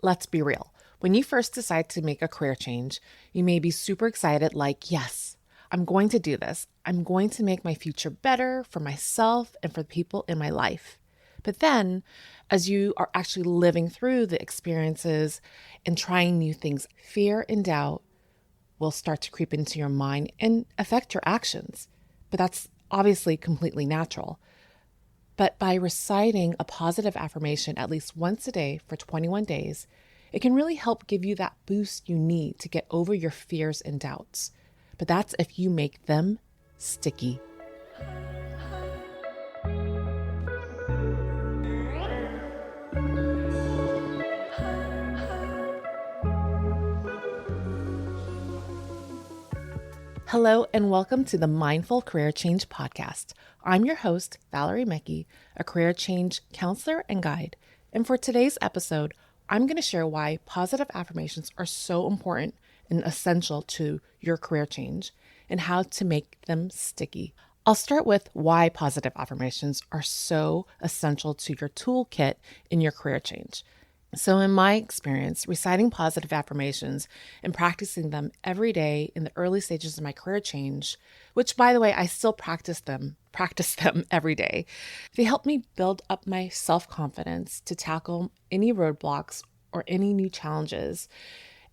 let's be real. When you first decide to make a career change, you may be super excited, like, yes, I'm going to do this. I'm going to make my future better for myself and for the people in my life. But then, as you are actually living through the experiences and trying new things, fear and doubt will start to creep into your mind and affect your actions. But that's obviously completely natural. But by reciting a positive affirmation at least once a day for 21 days, it can really help give you that boost you need to get over your fears and doubts. But that's if you make them sticky. Hello and welcome to the Mindful Career Change Podcast. I'm your host, Valerie Mekki, a career change counselor and guide. And for today's episode, I'm going to share why positive affirmations are so important and essential to your career change and how to make them sticky. I'll start with why positive affirmations are so essential to your toolkit in your career change. So in my experience, reciting positive affirmations and practicing them every day in the early stages of my career change, which by the way, I still practice them every day, they helped me build up my self-confidence to tackle any roadblocks or any new challenges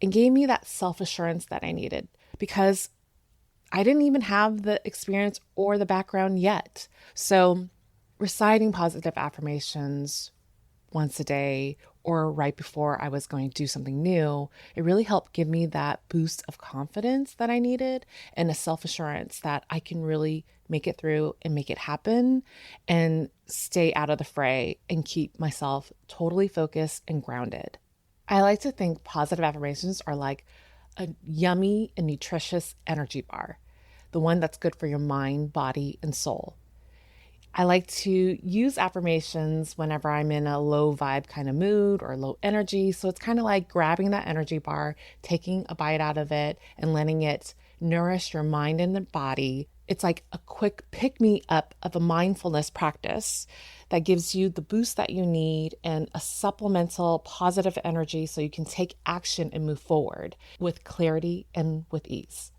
and gave me that self-assurance that I needed because I didn't even have the experience or the background yet. So reciting positive affirmations once a day or right before I was going to do something new, it really helped give me that boost of confidence that I needed and a self-assurance that I can really make it through and make it happen and stay out of the fray and keep myself totally focused and grounded. I like to think positive affirmations are like a yummy and nutritious energy bar, the one that's good for your mind, body, and soul. I like to use affirmations whenever I'm in a low vibe kind of mood or low energy. So it's kind of like grabbing that energy bar, taking a bite out of it and letting it nourish your mind and the body. It's like a quick pick me up of a mindfulness practice that gives you the boost that you need and a supplemental positive energy so you can take action and move forward with clarity and with ease.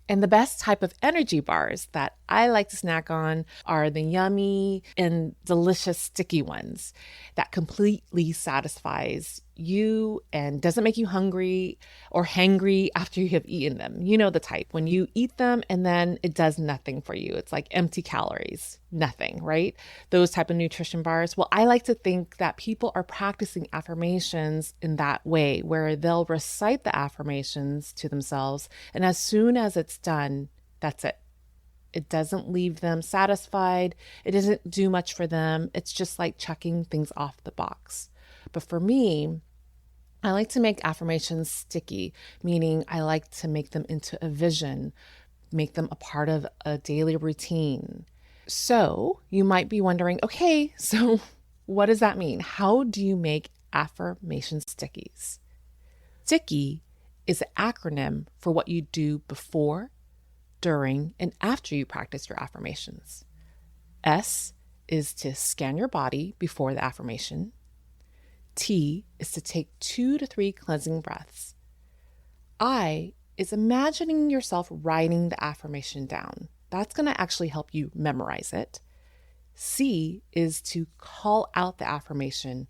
And the best type of energy bars that I like to snack on are the yummy and delicious sticky ones that completely satisfies you and doesn't make you hungry or hangry after you have eaten them. You know the type, when you eat them and then it does nothing for you. It's like empty calories, nothing, right? Those type of nutrition bars. Well, I like to think that people are practicing affirmations in that way, where they'll recite the affirmations to themselves. And as soon as it's done, that's it. It doesn't leave them satisfied. It doesn't do much for them. It's just like checking things off the box. But for me, I like to make affirmations sticky, meaning I like to make them into a vision, make them a part of a daily routine. So you might be wondering, okay, so what does that mean? How do you make affirmation stickies? Sticky is an acronym for what you do before, during, and after you practice your affirmations. S is to scan your body before the affirmation. T is to take 2 to 3 cleansing breaths. I is imagining yourself writing the affirmation down. That's going to actually help you memorize it. C is to call out the affirmation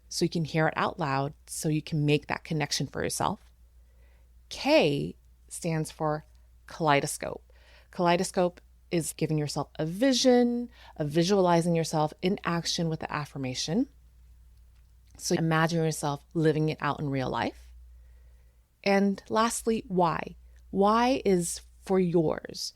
so you can hear it out loud so you can make that connection for yourself. K stands for Kaleidoscope. Kaleidoscope is giving yourself a vision of visualizing yourself in action with the affirmation. So imagine yourself living it out in real life. And lastly, why? Why is for yours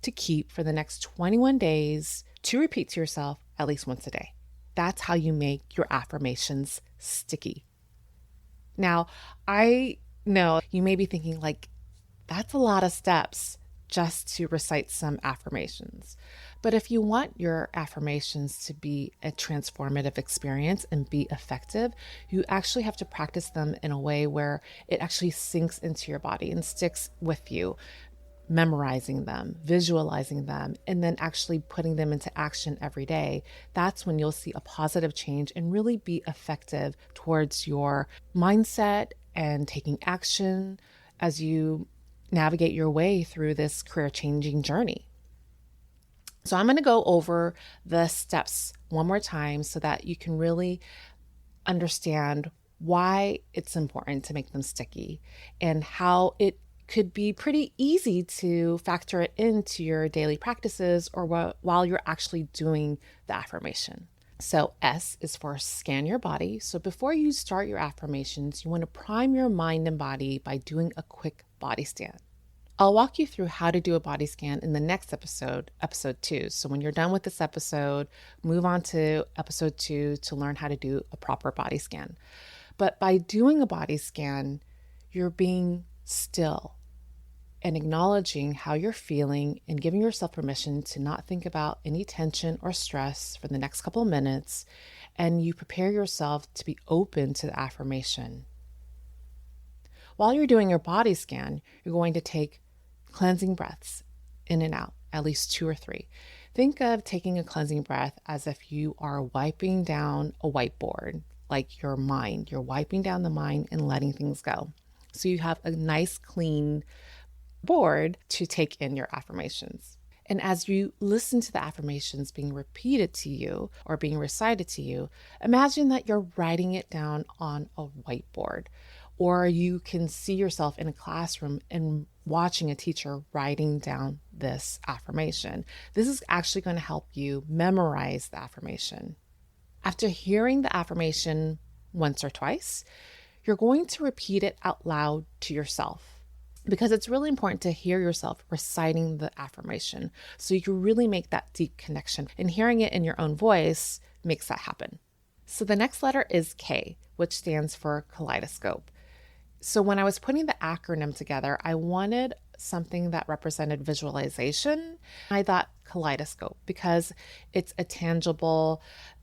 to keep for the next 21 days to repeat to yourself at least once a day. That's how you make your affirmations sticky. Now, I know you may be thinking like, that's a lot of steps just to recite some affirmations. But if you want your affirmations to be a transformative experience and be effective, you actually have to practice them in a way where it actually sinks into your body and sticks with you. memorizing them, visualizing them, and then actually putting them into action every day, that's when you'll see a positive change and really be effective towards your mindset and taking action as you navigate your way through this career changing journey. So I'm going to go over the steps one more time so that you can really understand why it's important to make them sticky and how it could be pretty easy to factor it into your daily practices or while you're actually doing the affirmation. So S is for scan your body. So before you start your affirmations, you want to prime your mind and body by doing a quick body scan. I'll walk you through how to do a body scan in the next episode, episode 2. So when you're done with this episode, move on to episode 2 to learn how to do a proper body scan. But by doing a body scan, you're being still and acknowledging how you're feeling and giving yourself permission to not think about any tension or stress for the next couple of minutes. And you prepare yourself to be open to the affirmation. While you're doing your body scan, you're going to take cleansing breaths in and out, at least 2 or 3. Think of taking a cleansing breath as if you are wiping down a whiteboard, like your mind. You're wiping down the mind and letting things go. So you have a nice clean board to take in your affirmations. And as you listen to the affirmations being repeated to you or being recited to you, imagine that you're writing it down on a whiteboard, or you can see yourself in a classroom and watching a teacher writing down this affirmation. This is actually going to help you memorize the affirmation. After hearing the affirmation once or twice, you're going to repeat it out loud to yourself, because it's really important to hear yourself reciting the affirmation so you can really make that deep connection. And hearing it in your own voice makes that happen. So the next letter is K, which stands for Kaleidoscope. So when I was putting the acronym together, I wanted something that represented visualization. I thought kaleidoscope because it's a tangible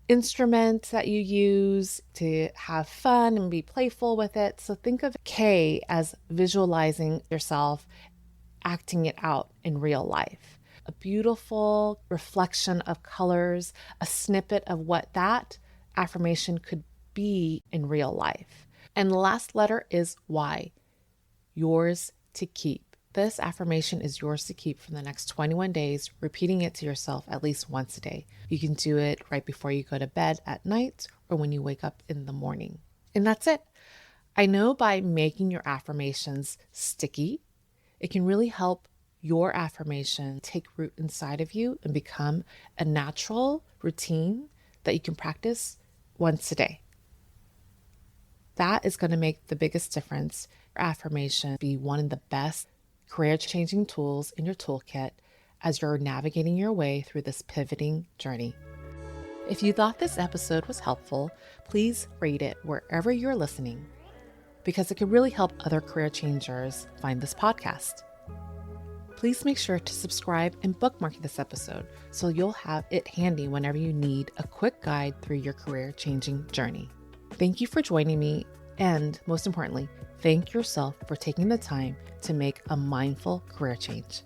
instrument that you use to have fun and be playful with it. So think of K as visualizing yourself acting it out in real life. A beautiful reflection of colors, a snippet of what that affirmation could be in real life. And the last letter is Y, yours to keep. This affirmation is yours to keep for the next 21 days, repeating it to yourself at least once a day. You can do it right before you go to bed at night or when you wake up in the morning. And that's it. I know by making your affirmations sticky, it can really help your affirmation take root inside of you and become a natural routine that you can practice once a day. That is going to make the biggest difference. Your affirmation be one of the best career-changing tools in your toolkit as you're navigating your way through this pivoting journey. If you thought this episode was helpful, please rate it wherever you're listening, because it could really help other career changers find this podcast. Please make sure to subscribe and bookmark this episode so you'll have it handy whenever you need a quick guide through your career-changing journey. Thank you for joining me, and most importantly, thank yourself for taking the time to make a mindful career change.